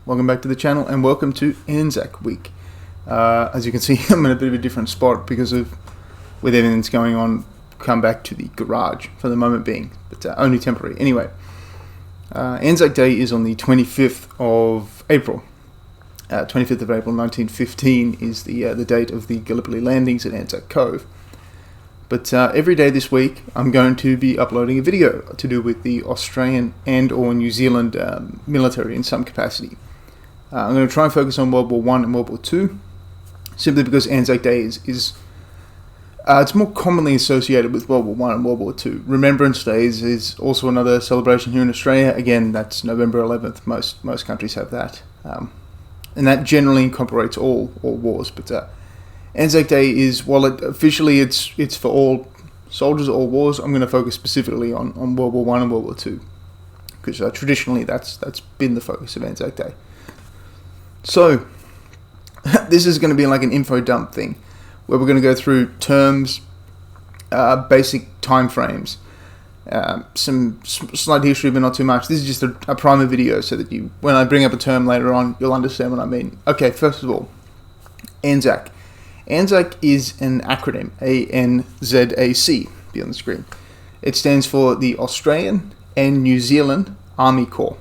Welcome back to the channel and welcome to ANZAC week. As you can see, I'm in a bit of a different spot because of with everything that's going on. Come back to the garage for the moment being, but only temporary. Anyway, ANZAC Day is on the 25th of April. 25th of April 1915 is the date of the Gallipoli landings at ANZAC Cove. But every day this week, I'm going to be uploading a video to do with the Australian and or New Zealand military in some capacity. I'm going to try and focus on World War I and World War II, simply because ANZAC Day is it's more commonly associated with World War I and World War II. Remembrance Days is also another celebration here in Australia. Again, that's November 11th. Most countries have that, and that generally incorporates all wars. But ANZAC Day is, while officially it's for all soldiers, all wars, I'm going to focus specifically on World War I and World War II, because traditionally that's been the focus of ANZAC Day. So this is going to be like an info dump thing, where we're going to go through terms, basic time frames, some slight history, but not too much. This is just a primer video so that when I bring up a term later on, you'll understand what I mean. Okay, first of all, ANZAC. ANZAC is an acronym, ANZAC, be on the screen. It stands for the Australian and New Zealand Army Corps.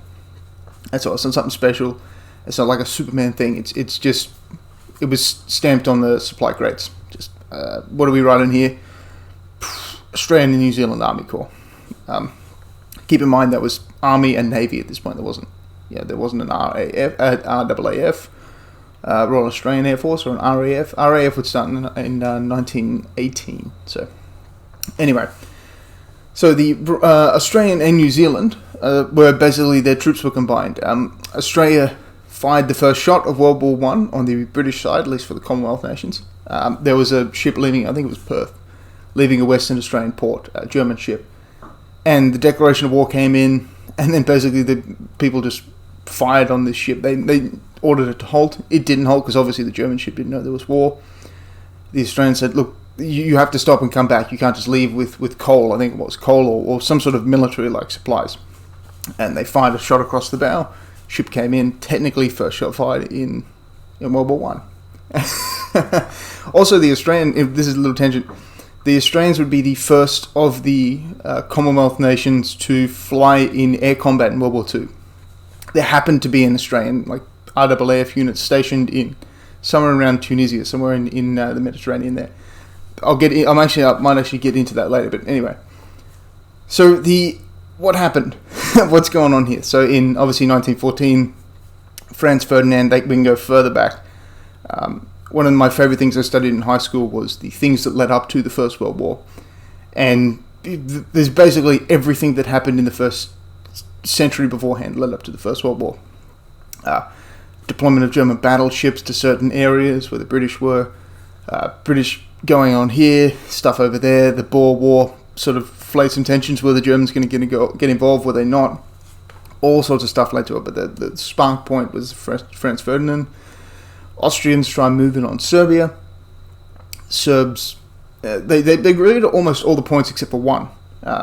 That's all. It's not something special. It's not like a Superman thing. It's just, it was stamped on the supply crates. Just, what do we write in here? Australian and New Zealand Army Corps. Keep in mind that was Army and Navy at this point. There wasn't an RAAF, Royal Australian Air Force, or an RAF. RAF would start in 1918. So, anyway, so the Australian and New Zealand were basically, their troops were combined. Australia fired the first shot of World War I on the British side, at least for the Commonwealth nations. There was a ship leaving, I think it was Perth, leaving a Western Australian port, a German ship. And the declaration of war came in, and then basically the people just fired on this ship. They ordered it to halt. It didn't halt because obviously the German ship didn't know there was war. The Australians said, look, you have to stop and come back. You can't just leave with coal. I think it was coal or some sort of military-like supplies. And they fired a shot across the bow. Ship came in, technically first shot fired in World War I. Also, the Australian, if this is a little tangent, the Australians would be the first of the Commonwealth nations to fly in air combat in World War II. There happened to be an Australian, like RAAF unit stationed in somewhere around Tunisia, somewhere in the Mediterranean there. I might actually get into that later, but anyway. So what happened? What's going on here? So in obviously 1914, Franz Ferdinand, we can go further back. One of my favorite things I studied in high school was the things that led up to the First World War. And there's basically everything that happened in the first century beforehand led up to the First World War. Deployment of German battleships to certain areas where the British were. British going on here, stuff over there. The Boer War sort of flayed some tensions. Were the Germans going to get involved? Were they not? All sorts of stuff led to it, but the spark point was Franz Ferdinand. Austrians try and move in on Serbia. Serbs, they agreed to almost all the points except for one,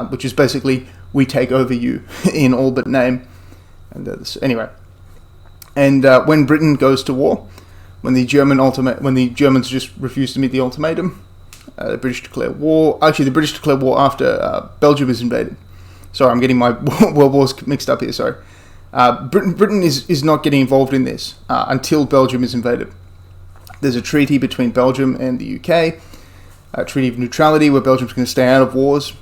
which is basically, we take over you in all but name. And anyway, and when Britain goes to war, when the Germans just refuse to meet the ultimatum, the British declare war. Actually, the British declare war after Belgium is invaded. Sorry, I'm getting my world wars mixed up here. Sorry. Britain is not getting involved in this until Belgium is invaded. There's a treaty between Belgium and the UK, a treaty of neutrality where Belgium's going to stay out of wars.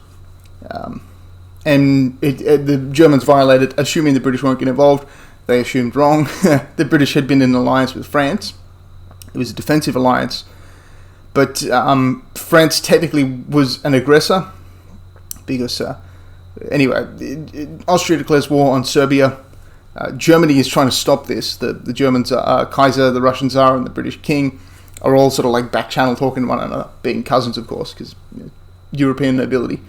And the Germans violated, assuming the British won't get involved. They assumed wrong. The British had been in an alliance with France. It was a defensive alliance. But France technically was an aggressor because, anyway, Austria declares war on Serbia. Germany is trying to stop this. The Germans, Kaiser, the Russian Tsar, and the British King are all sort of like back channel talking to one another, being cousins, of course, because European nobility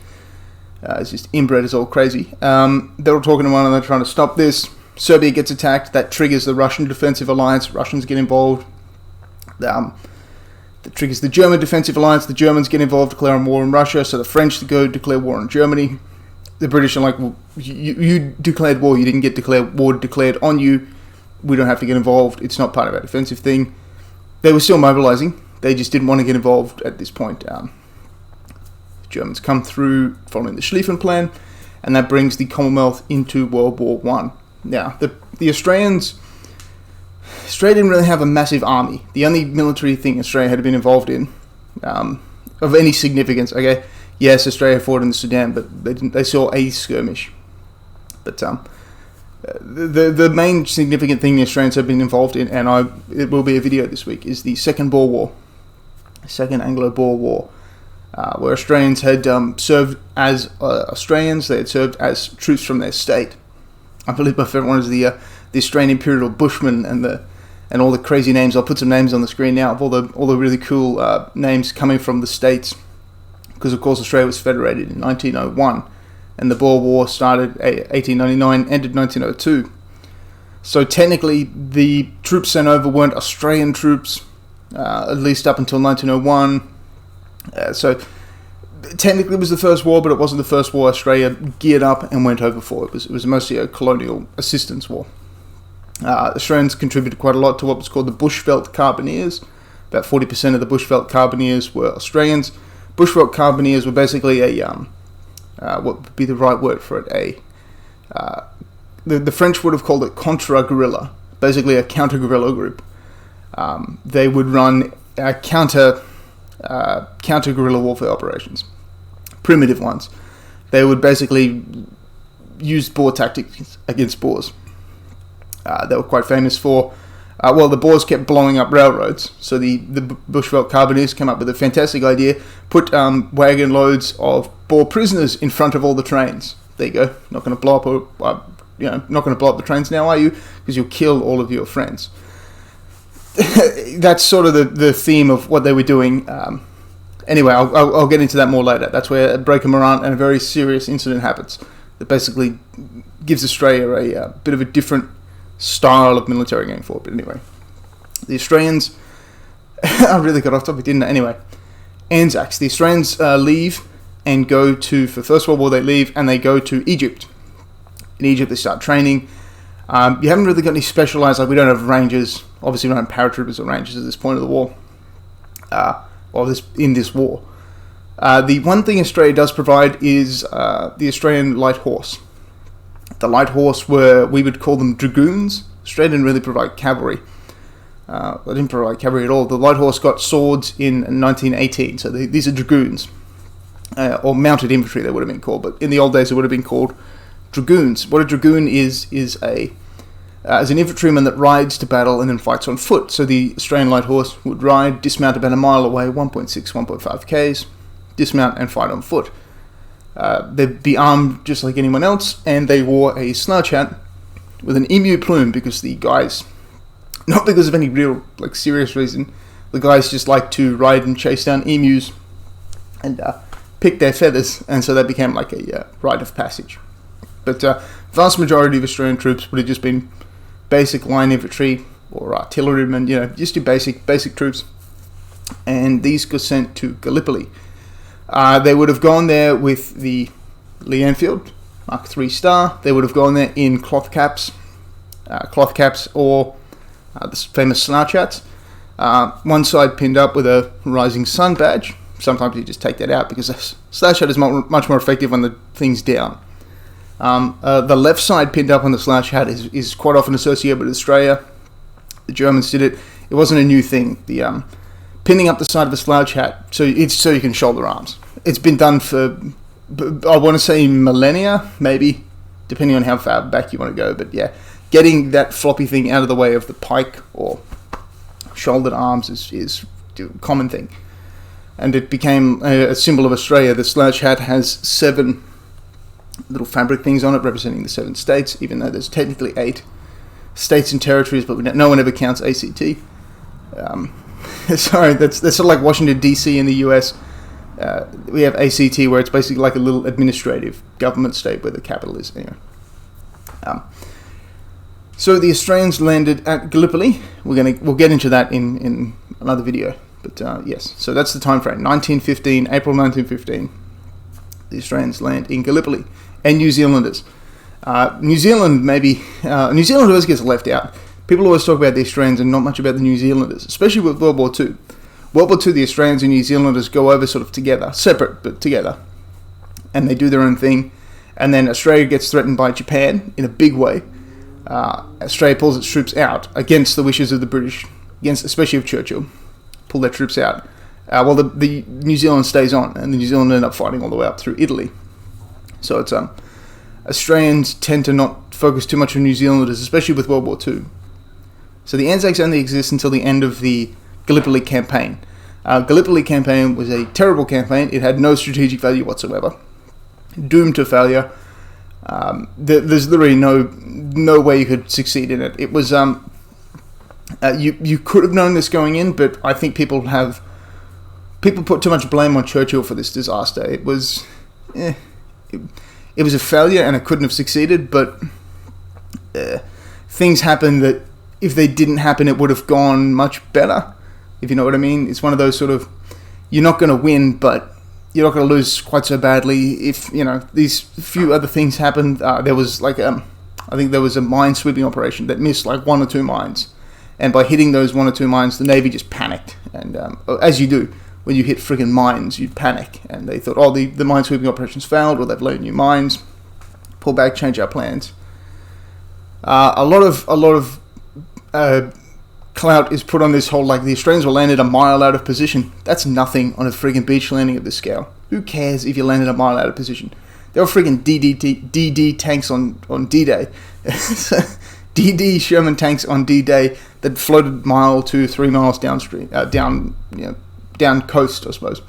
is just inbred as all crazy. They're all talking to one another, trying to stop this. Serbia gets attacked. That triggers the Russian defensive alliance. Russians get involved. That triggers the German defensive alliance. The Germans get involved, declaring war on Russia. So the French go declare war on Germany. The British are like, well, you declared war. You didn't get war declared on you. we don't have to get involved. It's not part of our defensive thing. They were still mobilising. They just didn't want to get involved at this point. The Germans come through following the Schlieffen Plan, and that brings the Commonwealth into World War One. Now, the Australia didn't really have a massive army. The only military thing Australia had been involved in of any significance, okay, yes, Australia fought in the Sudan, but they saw a skirmish. But the main significant thing the Australians have been involved in, and it will be a video this week, is the Second Boer War, Second Anglo-Boer War, where Australians had served as Australians. They had served as troops from their state. I believe my favourite one is the Australian Imperial Bushman and all the crazy names. I'll put some names on the screen now of all the really cool names coming from the states, because of course Australia was federated in 1901. And the Boer War started 1899, ended 1902. So technically, the troops sent over weren't Australian troops, at least up until 1901. So technically it was the first war, but it wasn't the first war Australia geared up and went over for. It was mostly a colonial assistance war. Australians contributed quite a lot to what was called the Bushveld Carbineers. About 40% of the Bushveld Carbineers were Australians. Bushveld Carbineers were basically what would be the right word for it? The French would have called it contra-guerrilla, basically a counter-guerrilla group. They would run counter-guerrilla warfare operations, primitive ones. They would basically use Boer tactics against Boers. They were quite famous for, the Boers kept blowing up railroads, so the Bushveld Carbineers came up with a fantastic idea: put wagon loads of Boer prisoners in front of all the trains. There you go. Not going to blow up, not going to blow up the trains now, are you? Because you'll kill all of your friends. That's sort of the theme of what they were doing. Anyway, I'll get into that more later. That's where a break in Morant and a very serious incident happens that basically gives Australia a bit of a different style of military going forward. But anyway, the Australians... I really got off topic, didn't I? Anyway, ANZACs. The Australians leave and go to... For the First World War, they leave and they go to Egypt. In Egypt, they start training. You haven't really got any specialised... Like, we don't have rangers. Obviously, we don't have paratroopers or rangers at this point of the war. In this war. The one thing Australia does provide is the Australian Light Horse. The Light Horse we would call them dragoons. Australia didn't really provide cavalry. They didn't provide cavalry at all. The Light Horse got swords in 1918, so these are dragoons. Or mounted infantry, they would have been called, but in the old days it would have been called dragoons. What a dragoon is an infantryman that rides to battle and then fights on foot. So the Australian Light Horse would ride, dismount about a mile away, 1.6, 1.5 k's, dismount and fight on foot. They'd be armed just like anyone else, and they wore a slouch hat with an emu plume because the guys, not because of any real serious reason, the guys just like to ride and chase down emus and pick their feathers, and so that became like a rite of passage. But vast majority of Australian troops would have just been basic line infantry or artillerymen, just your basic troops, and these got sent to Gallipoli. They would have gone there with the Lee Enfield Mark III Star. They would have gone there in cloth caps or the famous slouch hats. One side pinned up with a Rising Sun badge. Sometimes you just take that out because a slouch hat is much more effective when the thing's down. The left side pinned up on the slouch hat is quite often associated with Australia. The Germans did it. It wasn't a new thing. The pinning up the side of a slouch hat so you can shoulder arms. It's been done for, I want to say, millennia, maybe, depending on how far back you want to go. But yeah, getting that floppy thing out of the way of the pike or shouldered arms is a common thing. And it became a symbol of Australia. The slouch hat has 7 little fabric things on it representing the 7 states, even though there's technically 8 states and territories, but no one ever counts ACT. Sorry, that's sort of like Washington DC in the US. We have ACT, where it's basically like a little administrative government state where the capital is. So the Australians landed at Gallipoli. We'll get into that in another video. But yes, so that's the time frame. April 1915. The Australians land in Gallipoli, and New Zealanders. New Zealand always gets left out people always talk about the Australians and not much about the New Zealanders, especially with World War II. World War II, the Australians and New Zealanders go over sort of together, separate but together, and they do their own thing. And then Australia gets threatened by Japan in a big way. Australia pulls its troops out against the wishes of the British, especially of Churchill, pull their troops out. While the New Zealand stays on, and the New Zealand end up fighting all the way up through Italy. So it's Australians tend to not focus too much on New Zealanders, especially with World War II. So the ANZACs only exist until the end of the Gallipoli campaign. Gallipoli campaign was a terrible campaign. It had no strategic value whatsoever. Doomed to failure. There's literally no way you could succeed in it. It was you could have known this going in, but I think people put too much blame on Churchill for this disaster. It was it was a failure, and it couldn't have succeeded. But things happened that if they didn't happen, it would have gone much better. If you know what I mean, it's one of those sort of, you're not going to win, but you're not going to lose quite so badly. If these few other things happened, there was I think there was a mine sweeping operation that missed like 1 or 2 mines, and by hitting those 1 or 2 mines, the Navy just panicked, and as you do when you hit friggin' mines, you panic, and they thought, the mine sweeping operations failed, or they've laid new mines, pull back, change our plans. A lot of clout is put on this whole, the Australians were landed a mile out of position. That's nothing on a friggin' beach landing of this scale. Who cares if you landed a mile out of position? There were friggin' DD tanks on D-Day. DD Sherman tanks on D-Day that floated mile 2, 3 miles downstream, down coast, I suppose,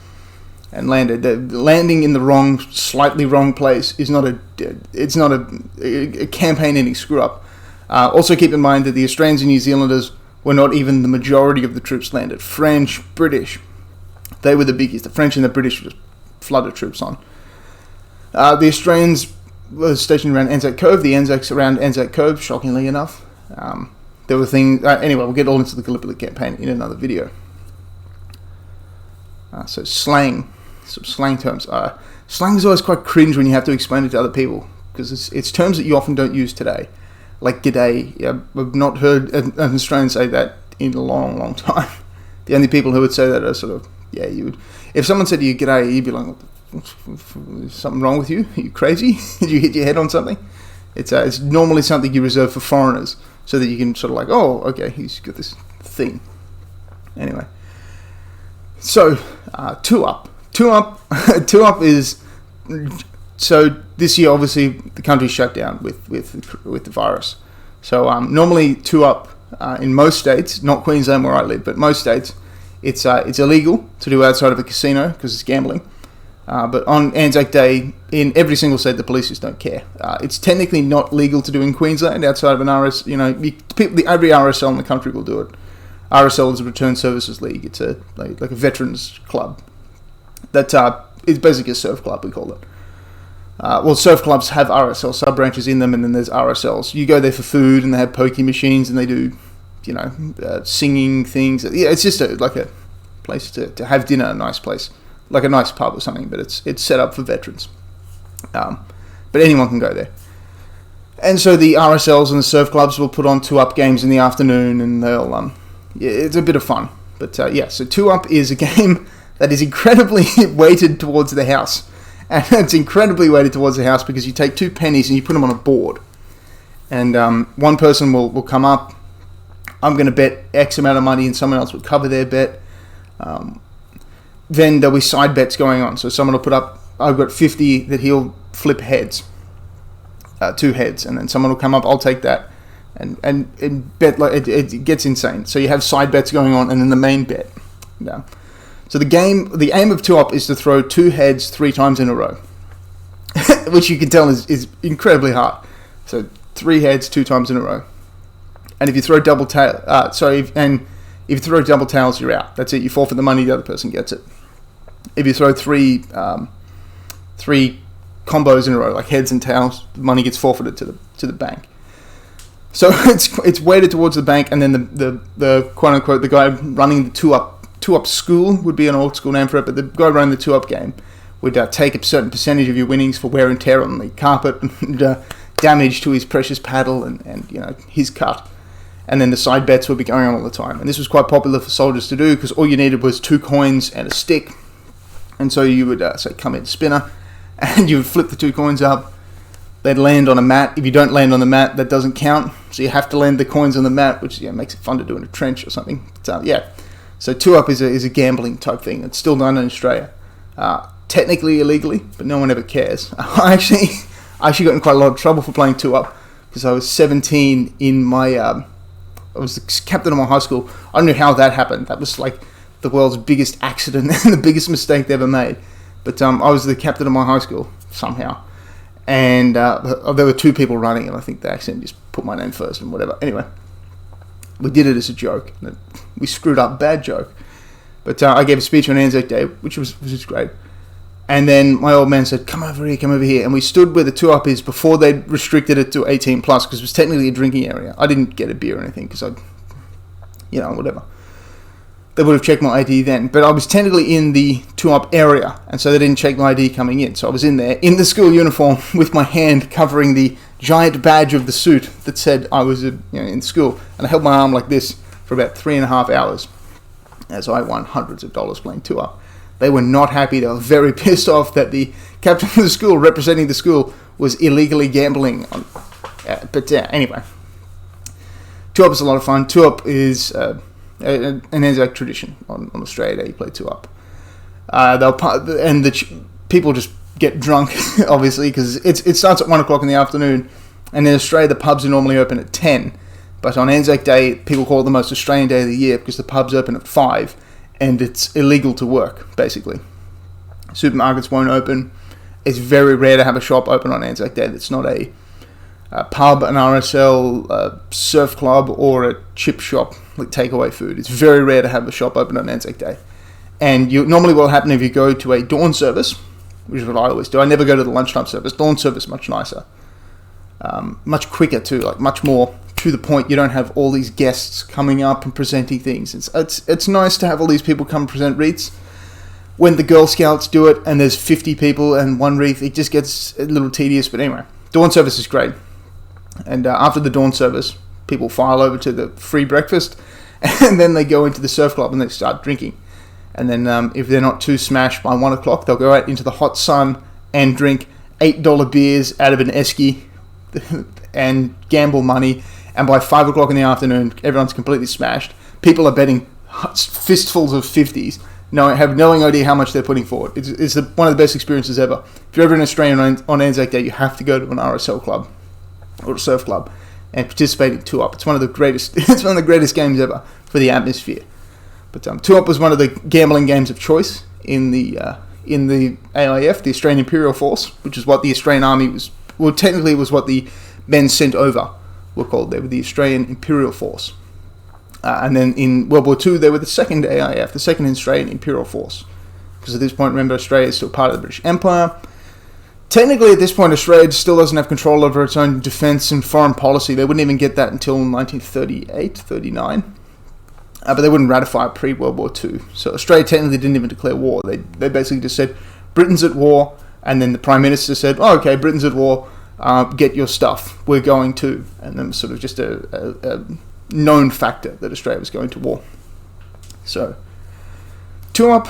and landed. Landing in the slightly wrong place is not a campaign-ending screw-up. Also keep in mind that the Australians and New Zealanders were not even the majority of the troops landed. French, British, they were the biggies. The French and the British just flooded troops on. The Australians were stationed around ANZAC Cove, the ANZACs around ANZAC Cove, shockingly enough. There were things... anyway, we'll get all into the Gallipoli campaign in another video. So slang, some slang terms. Slang is always quite cringe when you have to explain it to other people, because it's terms that you often don't use today. Like g'day. I've not heard an Australian say that in a long, long time. The only people who would say that are sort of, you would... If someone said to you g'day, you'd be like, is something wrong with you? Are you crazy? Did you hit your head on something? It's normally something you reserve for foreigners, so that you can sort of like, oh, okay, he's got this thing. Anyway. So, two up. Two up is... So this year, obviously, the country's shut down with the virus. So normally 2 up in most states, not Queensland where I live, but most states, it's illegal to do outside of a casino because it's gambling. But on ANZAC Day, in every single state, the police just don't care. It's technically not legal to do in Queensland outside of an RS. Every RSL in the country will do it. RSL is a Return Services League. It's like a veterans club. That is basically a surf club, we call it. Surf clubs have RSL sub-branches in them, and then there's RSLs. You go there for food, and they have pokie machines, and they do, singing things. Yeah, it's just like a place to have dinner, a nice place, like a nice pub or something, but it's set up for veterans. But anyone can go there. And so the RSLs and the surf clubs will put on 2 up games in the afternoon, and they'll, it's a bit of fun. But so 2 up is a game that is incredibly weighted towards the house. And it's incredibly weighted towards the house because you take 2 pennies and you put them on a board. And one person will come up, I'm going to bet X amount of money, and someone else will cover their bet. Then there'll be side bets going on. So someone will put up, I've got 50 that he'll flip heads, 2 heads. And then someone will come up, I'll take that. And bet, like it gets insane. So you have side bets going on and then the main bet. Yeah. So the aim of 2 up is to throw 2 heads 3 times in a row, which you can tell is incredibly hard. So 3 heads 2 times in a row, and if you throw double tail, if you throw double tails, you're out. That's it. You forfeit the money. The other person gets it. If you throw 3 combos in a row, like heads and tails, the money gets forfeited to the bank. So it's weighted towards the bank, and then the quote unquote the guy running the 2 up school would be an old school name for it, but the guy running the 2 up game would take a certain percentage of your winnings for wear and tear on the carpet and damage to his precious paddle and his cut. and then the side bets would be going on all the time. And this was quite popular for soldiers to do because all you needed was 2 coins and a stick. And so you would say, come in spinner, and you would flip the 2 coins up. They'd land on a mat. If you don't land on the mat, that doesn't count. So you have to land the coins on the mat, which makes it fun to do in a trench or something. But, so 2-up is a gambling type thing. It's still done in Australia. Technically illegally, but no one ever cares. I actually got in quite a lot of trouble for playing 2-up because I was 17 in my... I was the captain of my high school. I don't know how that happened. That was like the world's biggest accident and the biggest mistake they ever made. But I was the captain of my high school somehow. And there were 2 people running, and I think they accidentally just put my name first and whatever. Anyway, we did it as a joke. We screwed up, bad joke. But I gave a speech on ANZAC Day, which was great. And then my old man said, come over here. And we stood where the 2-up is before they restricted it to 18 plus, because it was technically a drinking area. I didn't get a beer or anything, because whatever. They would have checked my ID then. But I was technically in the 2-up area, and so they didn't check my ID coming in. So I was in there, in the school uniform, with my hand covering the giant badge of the suit that said I was in school. And I held my arm like this for about 3.5 hours, as I won hundreds of dollars playing 2-up. They were not happy. They were very pissed off that the captain of the school, representing the school, was illegally gambling. Anyway, 2-up is a lot of fun. 2-up is an ANZAC tradition on Australia Day. You play 2-up. People just get drunk, obviously, because it starts at 1 o'clock in the afternoon, and in Australia the pubs are normally open at 10. But on ANZAC Day, people call it the most Australian day of the year because the pubs open at 5. And it's illegal to work, basically. Supermarkets won't open. It's very rare to have a shop open on ANZAC Day that's not a pub, an RSL, a surf club, or a chip shop, like takeaway food. It's very rare to have a shop open on ANZAC Day. And normally what will happen if you go to a dawn service, which is what I always do. I never go to the lunchtime service. Dawn service is much nicer. Much quicker too, like much more to the point. You don't have all these guests coming up and presenting things. It's nice to have all these people come and present wreaths. When the Girl Scouts do it and there's 50 people and one wreath, it just gets a little tedious. But anyway, dawn service is great. And after the dawn service, people file over to the free breakfast, and then they go into the surf club and they start drinking. And then if they're not too smashed by 1 o'clock, they'll go out into the hot sun and drink $8 beers out of an esky and gamble money. And by 5 o'clock in the afternoon, everyone's completely smashed. People are betting fistfuls of 50s, have no idea how much they're putting forward. It's one of the best experiences ever. If you're ever in Australia on ANZAC Day, you have to go to an RSL club or a surf club and participate in 2-up. It's one of the greatest. It's one of the greatest games ever for the atmosphere. But 2-up was one of the gambling games of choice in the AIF, the Australian Imperial Force, which is what the Australian Army was. Well, technically, it was what the men sent over were called. They were the Australian Imperial Force. And then in World War II, they were the second AIF, the second Australian Imperial Force. Because at this point, remember, Australia is still part of the British Empire. Technically, at this point, Australia still doesn't have control over its own defence and foreign policy. They wouldn't even get that until 1938, 39. But they wouldn't ratify it pre-World War II. So Australia technically didn't even declare war. They basically just said, Britain's at war. And then the Prime Minister said, oh, okay, Britain's at war. Get your stuff. We're going to. And then sort of just a known factor that Australia was going to war. So, 2-up.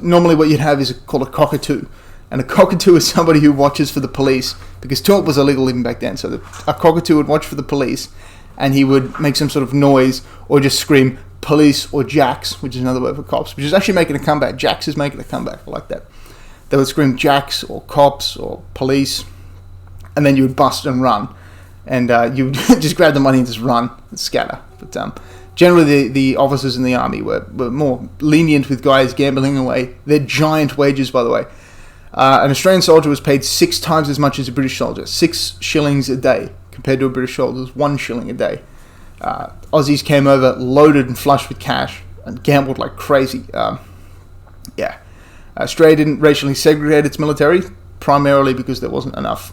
Normally what you'd have is called a cockatoo. And a cockatoo is somebody who watches for the police. Because 2-up was illegal even back then. So a cockatoo would watch for the police. And he would make some sort of noise or just scream, police or jacks, which is another word for cops, which is actually making a comeback. Jacks is making a comeback. I like that. They would scream jacks or cops or police, and then you would bust and run. And you would just grab the money and just run and scatter. But generally the officers in the army were more lenient with guys gambling away their giant wages, by the way. An Australian soldier was paid 6 times as much as a British soldier. 6 shillings a day. Compared to a British soldier's 1 shilling a day. Aussies came over loaded and flushed with cash and gambled like crazy. Australia didn't racially segregate its military, primarily because there wasn't enough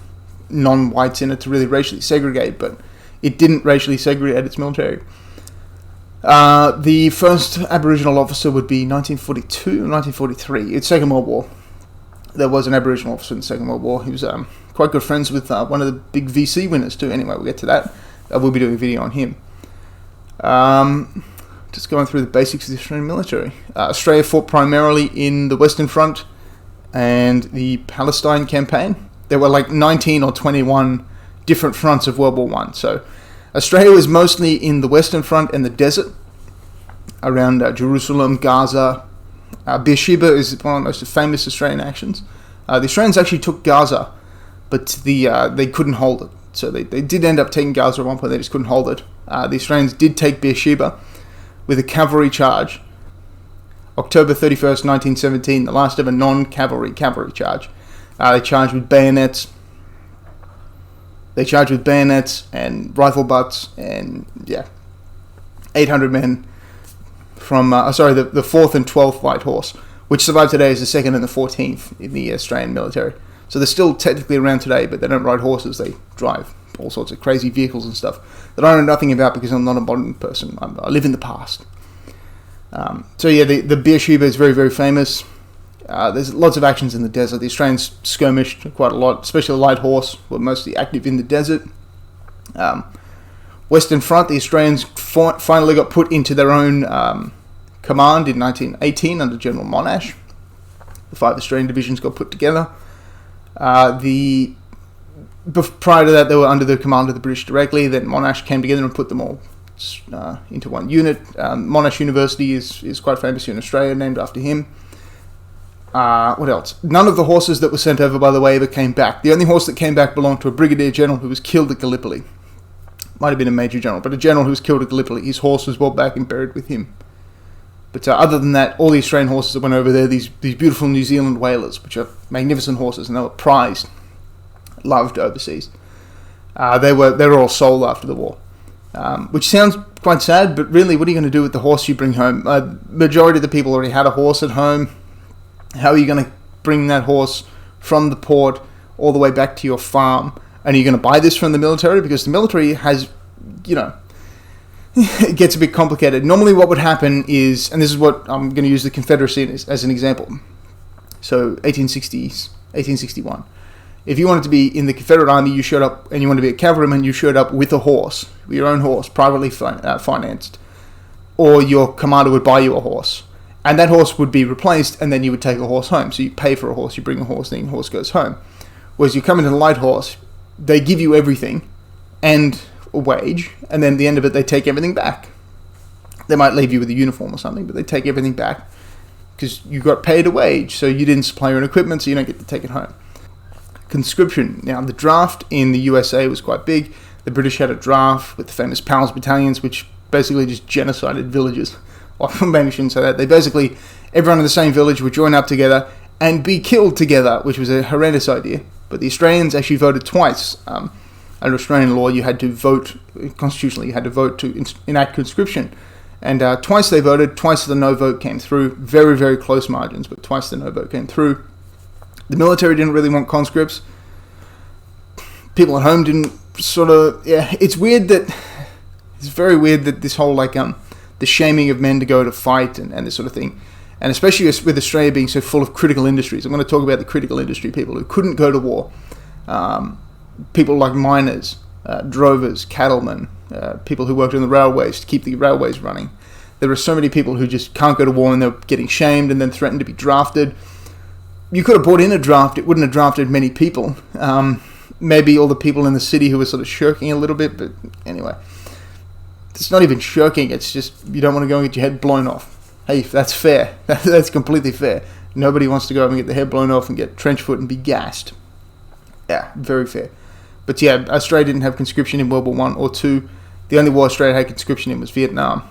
non-whites in it to really racially segregate, but it didn't racially segregate its military. The first Aboriginal officer would be 1942 or 1943. It's Second World War. There was an Aboriginal officer in the Second World War. He was quite good friends with one of the big VC winners too. Anyway, we'll get to that. we'll be doing a video on him. Just going through the basics of the Australian military. Australia fought primarily in the Western Front and the Palestine campaign. There were like 19 or 21 different fronts of World War One. So Australia was mostly in the Western Front and the desert around Jerusalem, Gaza. Beersheba is one of the most famous Australian actions. The Australians actually took Gaza, but they couldn't hold it. So they did end up taking Gaza at one point, they just couldn't hold it. The Australians did take Beersheba with a cavalry charge. October 31st, 1917, the last ever non-cavalry charge. They charged with bayonets. They charged with bayonets and rifle butts, and 800 men from, the 4th and 12th Light Horse, which survived today as the 2nd and the 14th in the Australian military. So they're still technically around today, but they don't ride horses, they drive all sorts of crazy vehicles and stuff that I know nothing about because I'm not a modern person. I live in the past. The Beersheba is very, very famous. There's lots of actions in the desert. The Australians skirmished quite a lot, especially the Light Horse were mostly active in the desert. Western Front, the Australians finally got put into their own command in 1918 under General Monash. The 5 Australian divisions got put together. Prior to that, they were under the command of the British directly. Then Monash came together and put them all into one unit. Monash University is quite famous here in Australia, named after him. What else? None of the horses that were sent over, by the way, ever came back. The only horse that came back belonged to a brigadier general who was killed at Gallipoli. Might have been a major general, but a general who was killed at Gallipoli. His horse was brought back and buried with him. But other than that, all the Australian horses that went over there, these beautiful New Zealand whalers, which are magnificent horses, and they were prized, loved overseas. They were all sold after the war, which sounds quite sad, but really, what are you going to do with the horse you bring home? Majority of the people already had a horse at home. How are you going to bring that horse from the port all the way back to your farm? And are you going to buy this from the military? Because the military has, it gets a bit complicated. Normally what would happen is, and this is what I'm going to use the Confederacy as an example. So 1861. If you wanted to be in the Confederate Army, you showed up, and you wanted to be a cavalryman, you showed up with a horse, with your own horse, privately financed. Or your commander would buy you a horse. And that horse would be replaced, and then you would take a horse home. So you pay for a horse, you bring a horse, then your horse goes home. Whereas you come into the Light Horse, they give you everything and a wage, and then at the end of it, they take everything back. They might leave you with a uniform or something, but they take everything back because you got paid a wage, so you didn't supply your own equipment, so you don't get to take it home. Conscription. Now, the draft in the USA was quite big. The British had a draft with the famous Powell's battalions, which basically just genocided villages. Well, maybe I shouldn't say that. They basically, everyone in the same village would join up together and be killed together, which was a horrendous idea. But the Australians actually voted twice. Under Australian law, you had to vote, constitutionally, you had to vote to enact conscription. And twice they voted, twice the no vote came through. Very, very close margins, but twice the no vote came through. The military didn't really want conscripts. People at home didn't it's weird that, it's very weird that this whole, the shaming of men to go to fight and this sort of thing. And especially with Australia being so full of critical industries. I'm going to talk about the critical industry people who couldn't go to war. People like miners, drovers, cattlemen, people who worked on the railways to keep the railways running. There are so many people who just can't go to war and they're getting shamed and then threatened to be drafted. You could have brought in a draft, it wouldn't have drafted many people. Maybe all the people in the city who were sort of shirking a little bit, but anyway. It's not even shirking, it's just you don't want to go and get your head blown off. Hey, that's fair. That's completely fair. Nobody wants to go and get their head blown off and get trench foot and be gassed. Yeah, very fair. But yeah, Australia didn't have conscription in World War I or II. The only war Australia had conscription in was Vietnam.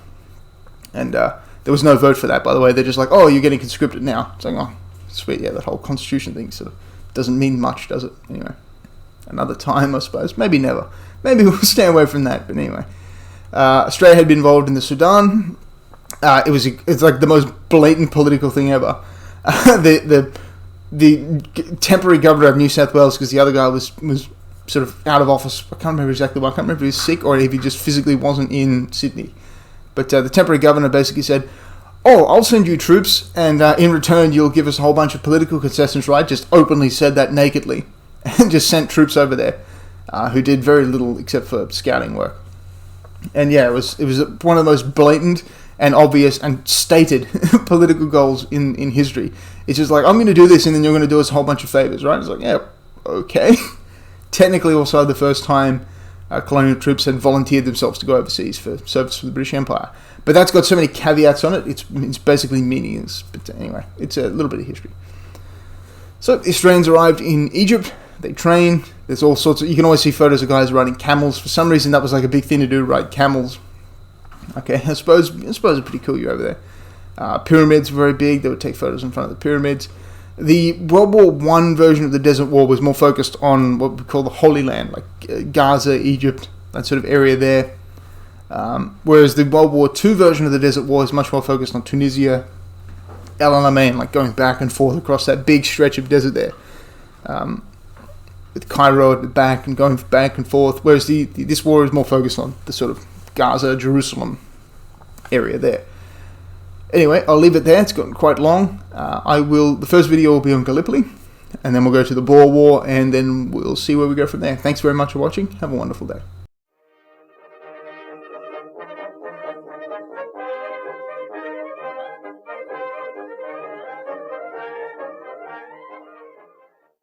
And there was no vote for that, by the way. They're just like, oh, you're getting conscripted now. It's like, oh, sweet, yeah, that whole constitution thing sort of doesn't mean much, does it? Anyway, another time, I suppose. Maybe never. Maybe we'll stay away from that, but anyway. Australia had been involved in the Sudan. It's like the most blatant political thing ever. The temporary governor of New South Wales, because the other guy was sort of out of office. I can't remember exactly why. I can't remember if he was sick or if he just physically wasn't in Sydney. But the temporary governor basically said, oh, I'll send you troops, and in return you'll give us a whole bunch of political concessions, right? Just openly said that nakedly. And just sent troops over there, who did very little except for scouting work. And yeah, it was one of the most blatant and obvious and stated political goals in history. It's just like, I'm going to do this, and then you're going to do us a whole bunch of favors, right? It's like, yeah, okay. Technically, also the first time colonial troops had volunteered themselves to go overseas for service for the British Empire. But that's got so many caveats on it, it's basically meaningless. But anyway, it's a little bit of history. So the Australians arrived in Egypt. They train. There's all sorts of... You can always see photos of guys riding camels. For some reason, that was like a big thing to do, ride camels. Okay, I suppose it's pretty cool you're over there. Pyramids were very big. They would take photos in front of the pyramids. The World War I version of the Desert War was more focused on what we call the Holy Land, like Gaza, Egypt, that sort of area there. Whereas the World War II version of the Desert War is much more focused on Tunisia, El Alamein, like going back and forth across that big stretch of desert there. With Cairo at the back and going back and forth, whereas this war is more focused on the sort of Gaza, Jerusalem area there. Anyway, I'll leave it there. It's gotten quite long. The first video will be on Gallipoli, and then we'll go to the Boer War, and then we'll see where we go from there. Thanks very much for watching. Have a wonderful day.